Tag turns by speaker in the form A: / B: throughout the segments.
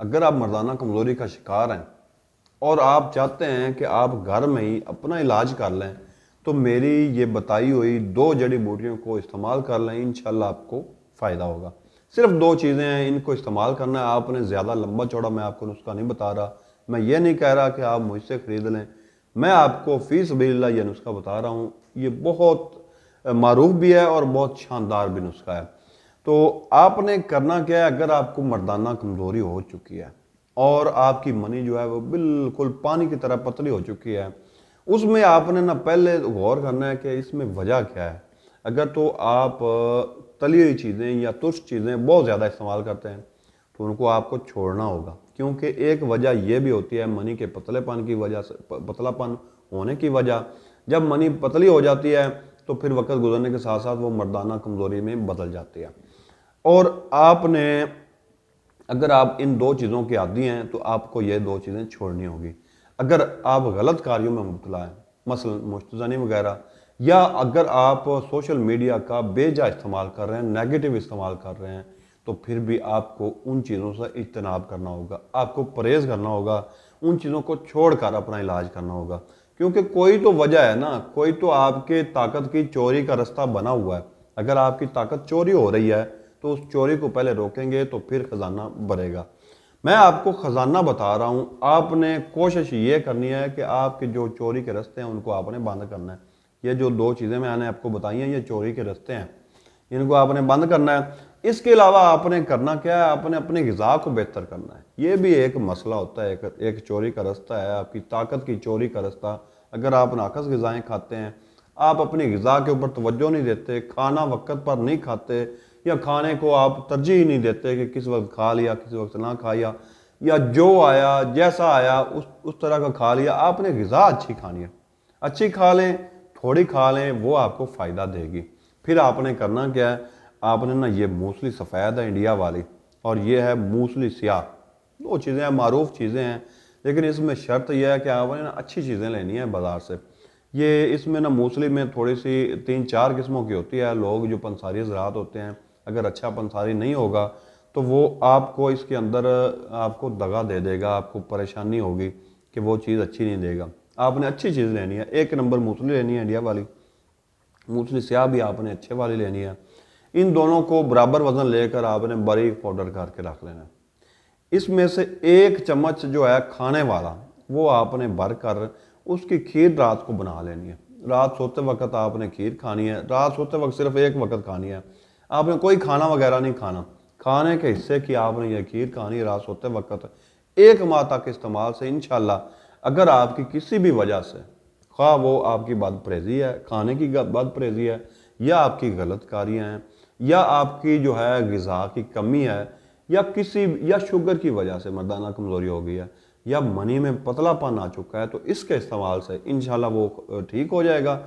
A: अगर आप मर्दाना कमज़ोरी का शिकार हैं और आप चाहते हैं कि आप घर में ही अपना इलाज कर लें, तो मेरी ये बताई हुई 2 जड़ी बूटियों को इस्तेमाल कर लें, इंशाल्लाह आपको फ़ायदा होगा। सिर्फ 2 चीज़ें हैं, इनको इस्तेमाल करना है आपने। ज़्यादा लंबा चौड़ा मैं आपको नुस्खा नहीं बता रहा, मैं ये नहीं कह रहा कि आप मुझसे ख़रीद लें, मैं आपको फ़ी सबीलिल्लाह ये नुस्खा बता रहा हूँ। ये बहुत मारूफ भी है और बहुत शानदार भी नुस्खा है। तो आपने करना क्या है, अगर आपको मर्दाना कमज़ोरी हो चुकी है और आपकी मनी जो है वो बिल्कुल पानी की तरह पतली हो चुकी है, उसमें आपने ना पहले गौर करना है कि इसमें वजह क्या है। अगर तो आप तली हुई चीज़ें या तुर्श चीज़ें बहुत ज़्यादा इस्तेमाल करते हैं तो उनको आपको छोड़ना होगा, क्योंकि एक वजह यह भी होती है मनी के पतलेपन की वजह से, पतलापन होने की वजह। जब मनी पतली हो जाती है तो फिर वक्त गुजरने के साथ साथ वो मर्दाना कमज़ोरी में बदल जाती है। और आपने, अगर आप इन 2 चीज़ों के आदी हैं तो आपको ये 2 चीज़ें छोड़नी होगी। अगर आप गलत कार्यों में मुब्तला हैं, मसलन मुश्तज़नी वगैरह, या अगर आप सोशल मीडिया का बेजा इस्तेमाल कर रहे हैं, नेगेटिव इस्तेमाल कर रहे हैं, तो फिर भी आपको उन चीज़ों से इज्तनाब करना होगा, आपको परहेज़ करना होगा, उन चीज़ों को छोड़ कर अपना इलाज करना होगा। क्योंकि कोई तो वजह है ना, कोई तो आपके ताकत की चोरी का रास्ता बना हुआ है। अगर आपकी ताकत चोरी हो रही है तो उस चोरी को पहले रोकेंगे तो फिर खजाना बढ़ेगा। मैं आपको खजाना बता रहा हूँ, आपने कोशिश ये करनी है कि आपके जो चोरी के रास्ते हैं उनको आपने बंद करना है। ये जो 2 चीज़ें मैंने आपको बताई हैं ये चोरी के रास्ते हैं, इनको आपने बंद करना है। इसके अलावा आपने करना क्या है, आपने अपनी ग़िज़ा को बेहतर करना है। ये भी एक मसला होता है, एक चोरी का रास्ता है, आपकी ताकत की चोरी का रास्ता। अगर आप नाकस ग़िज़ाएँ खाते हैं, आप अपनी ग़िज़ा के ऊपर तवज्जो नहीं देते, खाना वक्त पर नहीं खाते, या खाने को आप तरजीह ही नहीं देते कि किस वक्त खा लिया किस वक्त ना खाया, या जो आया जैसा आया उस तरह का खा लिया। आपने ग़िज़ा अच्छी खानी है, अच्छी खा लें, थोड़ी खा लें, वो आपको फ़ायदा देगी। फिर आपने करना क्या है, आपने ना ये मूसली सफ़ेद है इंडिया वाली, और ये है मूसली स्याह, 2 चीज़ें हैं, मारूफ चीज़ें हैं, लेकिन इसमें शर्त यह है कि आपने ना अच्छी चीज़ें लेनी है बाज़ार से। ये इसमें ना मूसली में थोड़ी सी 3-4 किस्मों की होती है। लोग जो पंसारी ज़रात होते हैं, अगर अच्छा पंसारी नहीं होगा तो वो आपको इसके अंदर आपको दगा दे देगा, आपको परेशानी होगी कि वो चीज़ अच्छी नहीं देगा। आपने अच्छी चीज़ लेनी है, 1 नंबर मूसली लेनी है इंडिया वाली, मूसली स्याह भी आपने अच्छे वाली लेनी है। इन दोनों को बराबर वज़न लेकर आपने बारीक पाउडर करके रख लेना है। इसमें से 1 चम्मच जो है खाने वाला वो आपने भर कर उसकी खीर रात को बना लेनी है। रात सोते वक्त आपने खीर खानी है, रात सोते वक्त सिर्फ 1 वक्त खानी है, आपने कोई खाना वगैरह नहीं खाना। खाने के हिस्से की आपने ये खीर खानी है रात सोते वक्त। 1 माह तक इस्तेमाल से इंशाल्लाह, अगर आपकी किसी भी वजह से, खा वो आपकी बदपरहेज़ी है, खाने की बदपरहेज़ी है, या आपकी गलत कारियाँ हैं, या आपकी जो है ग़िज़ा की कमी है, या शुगर की वजह से मर्दाना कमज़ोरी हो गई है, या मनी में पतलापन आ चुका है, तो इसके इस्तेमाल से इंशाल्लाह वो ठीक हो जाएगा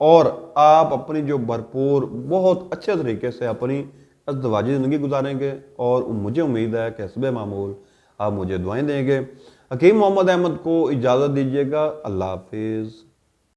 A: और आप अपनी जो भरपूर बहुत अच्छे तरीके से अपनी अज़दवाजी ज़िंदगी गुजारेंगे। और मुझे उम्मीद है कि हस्बे मामूल आप मुझे दुआएं देंगे। हकीम मोहम्मद अहमद को इजाज़त दीजिएगा। अल्लाह हाफिज़।